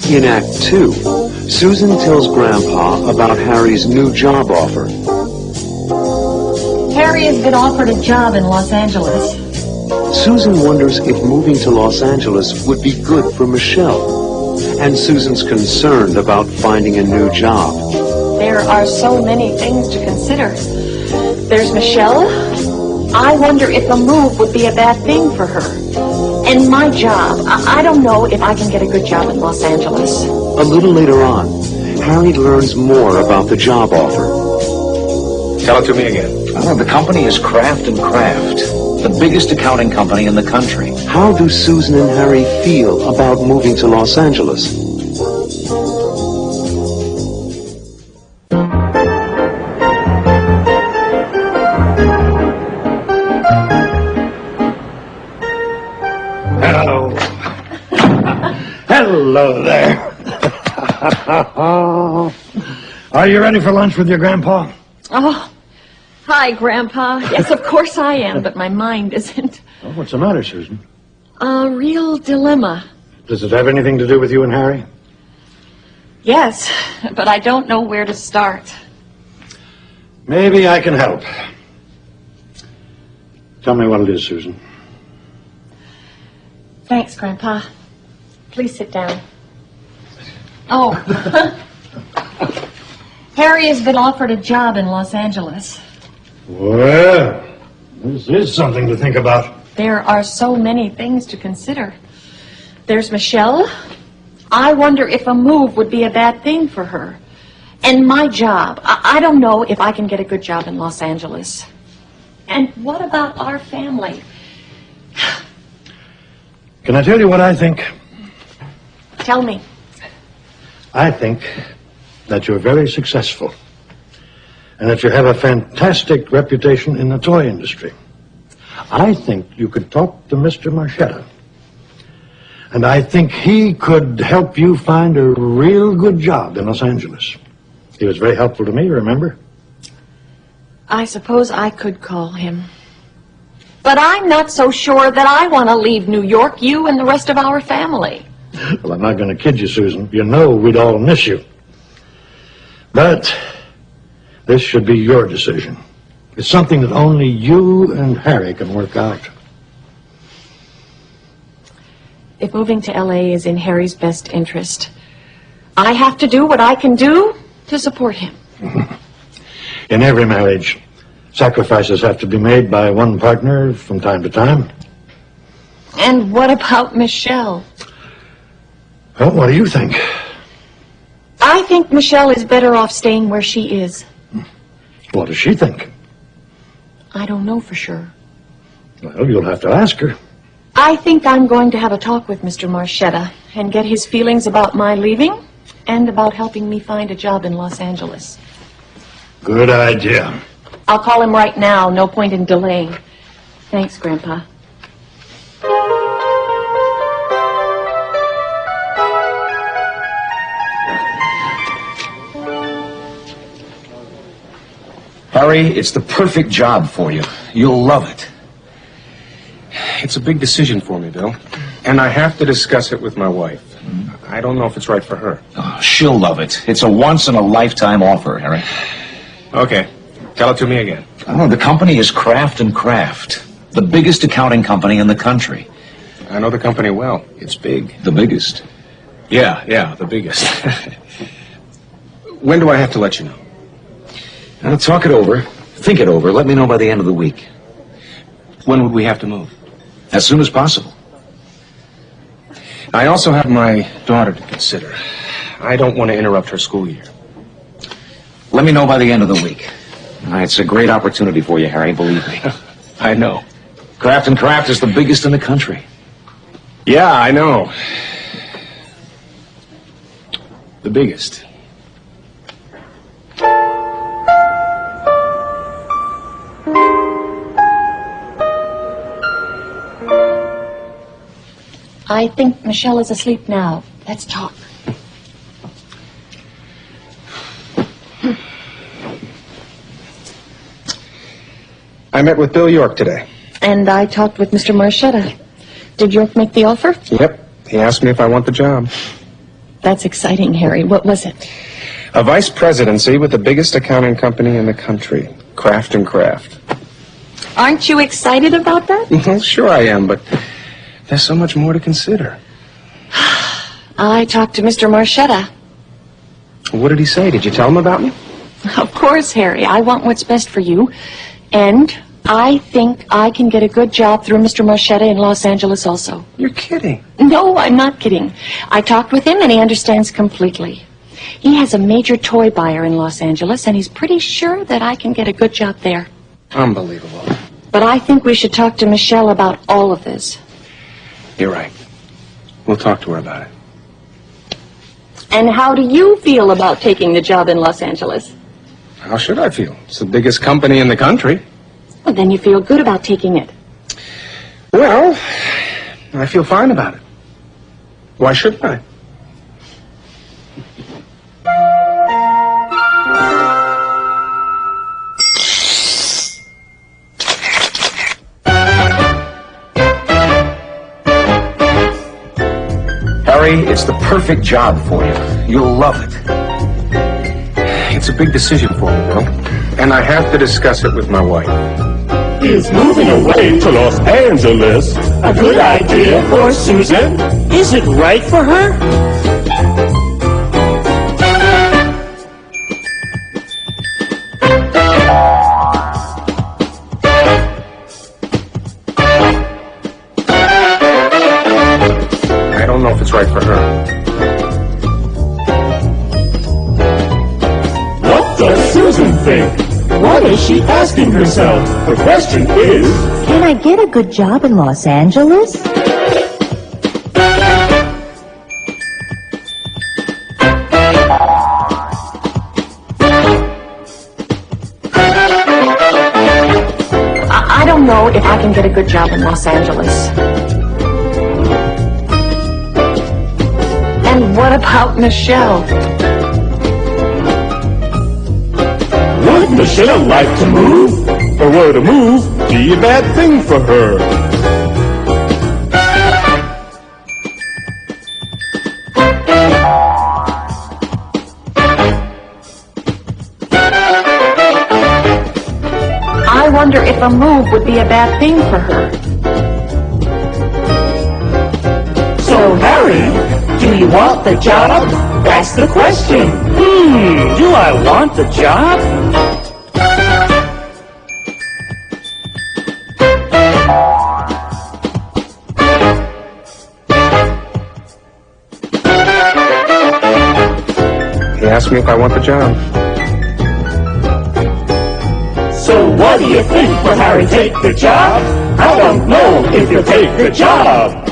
In Act 2, Susan tells Grandpa about Harry's new job offer. Harry has been offered a job in Los Angeles. Susan wonders if moving to Los Angeles would be good for Michelle. And Susan's concerned about finding a new job. There are so many things to consider. There's Michelle. I wonder if a move would be a bad thing for her. And my job. I don't know if I can get a good job in Los Angeles. A little later on, Harry learns more about the job offer. Tell it to me again. Oh, the company is Kraft & Kraft, the biggest accounting company in the country. How do Susan and Harry feel about moving to Los Angeles? Hello. Hello there. Are you ready for lunch with your grandpa? Oh, hi, Grandpa. Yes, of course I am, but my mind isn't. Oh, what's the matter, Susan? A real dilemma. Does it have anything to do with you and Harry? Yes, but I don't know where to start. Maybe I can help. Tell me what it is, Susan. Thanks, Grandpa. Please sit down. Oh. Harry has been offered a job in Los Angeles. Well, this is something to think about. There are so many things to consider. There's Michelle. I wonder if a move would be a bad thing for her. And my job. I don't know if I can get a good job in Los Angeles. And what about our family? Can I tell you what I think? Tell me. I think that you're very successful and that you have a fantastic reputation in the toy industry. I think you could talk to Mr. Marchetta, and I think he could help you find a real good job in Los Angeles. He was very helpful to me, remember? I suppose I could call him. But I'm not so sure that I want to leave New York, you and the rest of our family. Well, I'm not going to kid you, Susan. You know we'd all miss you. But this should be your decision. It's something that only you and Harry can work out. If moving to L.A. is in Harry's best interest, I have to do what I can do to support him. In every marriage, sacrifices have to be made by one partner from time to time. And what about Michelle? Well, what do you think? I think Michelle is better off staying where she is. What does she think? I don't know for sure. Well, you'll have to ask her. I think I'm going to have a talk with Mr. Marchetta and get his feelings about my leaving and about helping me find a job in Los Angeles. Good idea. I'll call him right now. No point in delaying. Thanks, Grandpa. Harry, it's the perfect job for you. You'll love it. It's a big decision for me, Bill. And I have to discuss it with my wife. I don't know if it's right for her. Oh, she'll love it. It's a once-in-a-lifetime offer, Harry. Okay. Tell it to me again. Oh, the company is Kraft & Kraft, the biggest accounting company in the country. I know the company well. It's big. The biggest. Yeah, the biggest. When do I have to let you know? Now, talk it over. Think it over. Let me know by the end of the week. When would we have to move? As soon as possible. I also have my daughter to consider. I don't want to interrupt her school year. Let me know by the end of the week. It's a great opportunity for you, Harry, believe me. I know. Kraft & Kraft is the biggest in the country. Yeah, I know. The biggest. I think Michelle is asleep now. Let's talk. I met with Bill York today. And I talked with Mr. Marchetta. Did York make the offer? Yep. He asked me if I want the job. That's exciting, Harry. What was it? A vice presidency with the biggest accounting company in the country, Kraft & Kraft. Aren't you excited about that? Well, sure I am, but there's so much more to consider. I talked to Mr. Marchetta. What did he say? Did you tell him about me? Of course, Harry. I want what's best for you. And I think I can get a good job through Mr. Marchetta in Los Angeles also. You're kidding. No, I'm not kidding. I talked with him and he understands completely. He has a major toy buyer in Los Angeles and he's pretty sure that I can get a good job there. Unbelievable. But I think we should talk to Michelle about all of this. You're right. We'll talk to her about it. And how do you feel about taking the job in Los Angeles? How should I feel? It's the biggest company in the country. Well, then you feel good about taking it. Well, I feel fine about it. Why shouldn't I? Harry, it's the perfect job for you. You'll love it. It's a big decision for me, Bill. And I have to discuss it with my wife. Is moving away to Los Angeles a good idea for Susan? Is it right for her? I don't know if it's right for her. What does Susan think? What is she asking herself? The question is, Can I get a good job in Los Angeles? I don't know if I can get a good job in Los Angeles. And what about Michelle? would Michelle like to move? Or would a move be a bad thing for her? I wonder if a move would be a bad thing for her. So, Harry, do you want the job? That's the question. Do I want the job? He asked me if I want the job. So what do you think? Will Harry take the job? I don't know if he'll take the job.